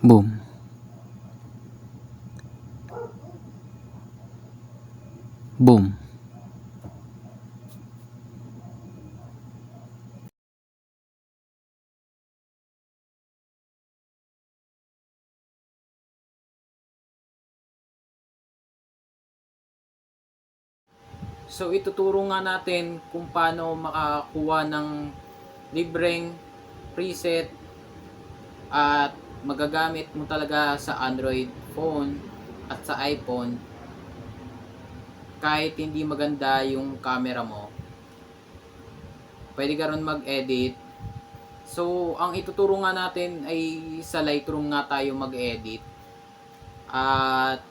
Boom. Boom. So ituturo nga natin kung paano makakuha ng libreng preset at magagamit mo talaga sa Android phone at sa iPhone kahit hindi maganda yung camera mo. Pwede ka ron mag-edit. So ang ituturo nga natin ay sa Lightroom nga tayo mag-edit. At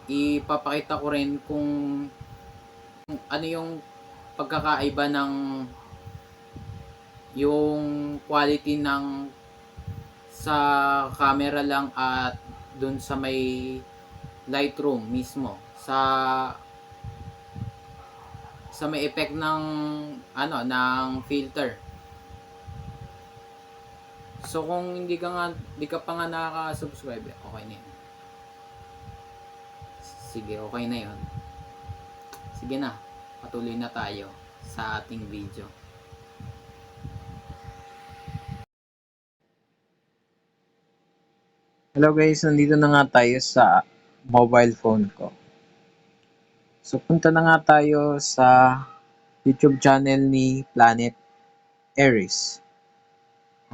ipapakita ko rin kung ano yung pagkakaiba ng yung quality ng sa camera lang at dun sa may Lightroom mismo sa may effect ng ng filter. So kung hindi ka pa nga nakaka-subscribe, okay na yun. Sige, okay na yun. Sige na, patuloy na tayo sa ating video. Hello guys, nandito na nga tayo sa mobile phone ko. So punta na nga tayo sa YouTube channel ni Planet Aries.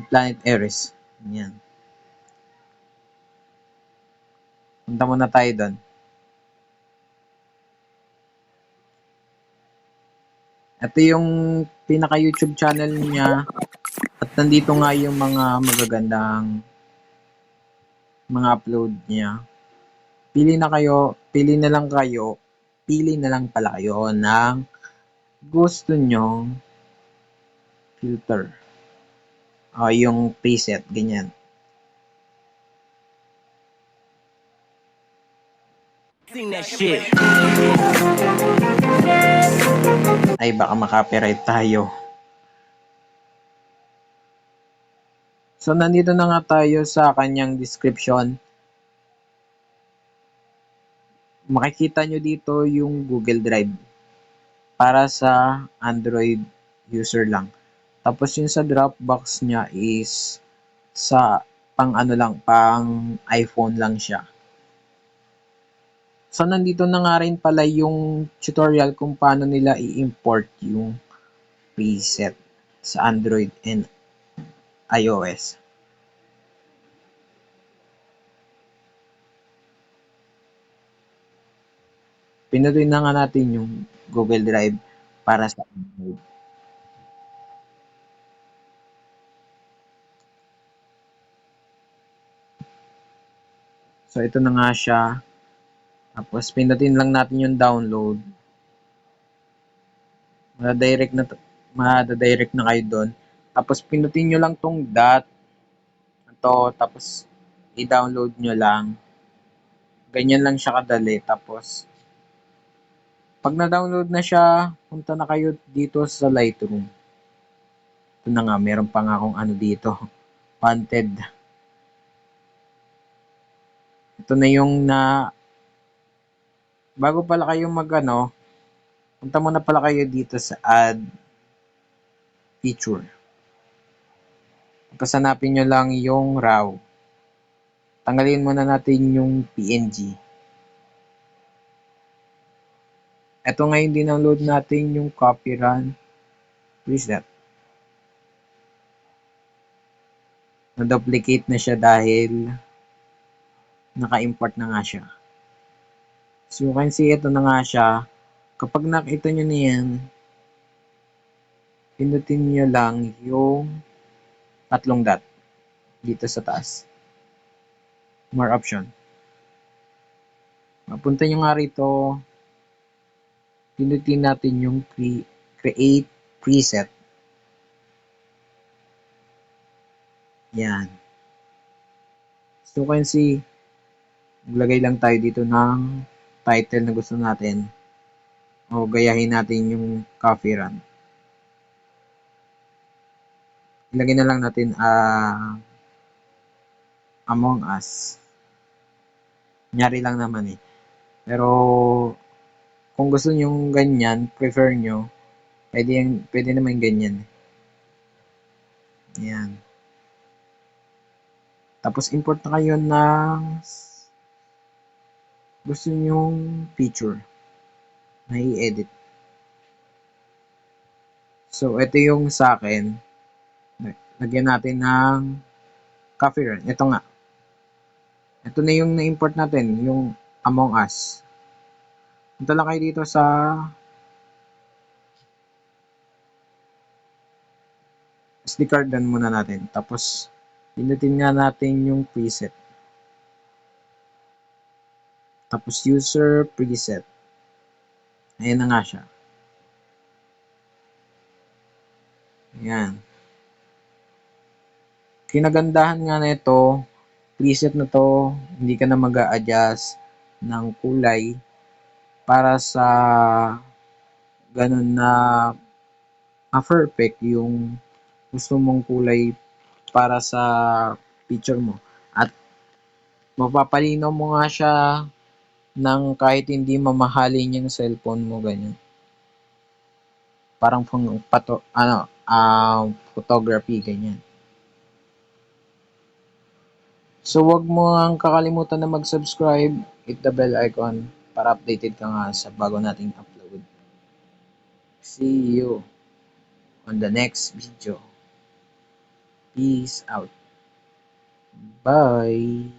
Planet Aries. Yan. Punta muna tayo doon. Ito yung pinaka YouTube channel niya at nandito nga yung mga magagandang mga upload niya. Pili na lang pala kayo ng gusto nyong filter. Yung preset, ganyan. That shit. Ay, baka makapiright tayo. So, nandito na nga tayo sa kanyang description. Makikita nyo dito yung Google Drive para sa Android user lang. Tapos yung sa Dropbox niya is sa pang iPhone lang siya. So, nandito na nga rin pala yung tutorial kung paano nila i-import yung preset sa Android and iOS. Pinutin na nga natin yung Google Drive para sa Android. So, ito na nga siya. Tapos, pinutin lang natin yung download. Madadirect na kayo doon. Tapos, pinutin nyo lang tong dot. Ito, tapos, i-download nyo lang. Ganyan lang siya kadali. Tapos, pag na-download na siya, punta na kayo dito sa Lightroom. Ito na nga, meron pa nga akong dito. Wanted. Ito na yung bago pala kayo punta muna pala kayo dito sa add feature. Tapos hanapin nyo lang yung RAW. Tanggalin muna natin yung PNG. Ito ngayon dindownload natin yung copy run preset. Na-duplicate na siya dahil naka-import na nga siya. So you can see, ito na nga siya. Kapag nakita nyo na yan, pinutin nyo lang yung tatlong dot dito sa taas. More option. Mapunta nyo nga rito, pinutin natin yung create preset. Yan. So you can see, maglagay lang tayo dito ng title na gusto natin. O gayahin natin yung coffee run. Ilagay na lang natin Among Us. Kunyari lang naman eh. Pero, kung gusto nyo ganyan, prefer nyo, pwede naman ganyan. Ayan. Tapos, import na kayo ng gusto nyong picture na i-edit. So, ito yung sa akin. Lagyan natin ng coffee run. Ito nga. Ito na yung na-import natin, yung Among Us. Punta lang kayo dito sa SD card dan muna natin. Tapos, pinutin nga natin yung preset. Tapos, user preset. Ayan na nga siya. Ayan. Kinagandahan nga na ito, preset na to, hindi ka na mag-a-adjust ng kulay para sa ganun na perfect yung gusto mong kulay para sa picture mo. At mapapalinaw mo nga siya ng kahit hindi mamahalin yung cellphone mo, ganyan. Parang photography, ganyan. So, wag mo ang kakalimutan na mag-subscribe, hit the bell icon para updated ka nga sa bago nating upload. See you on the next video. Peace out. Bye.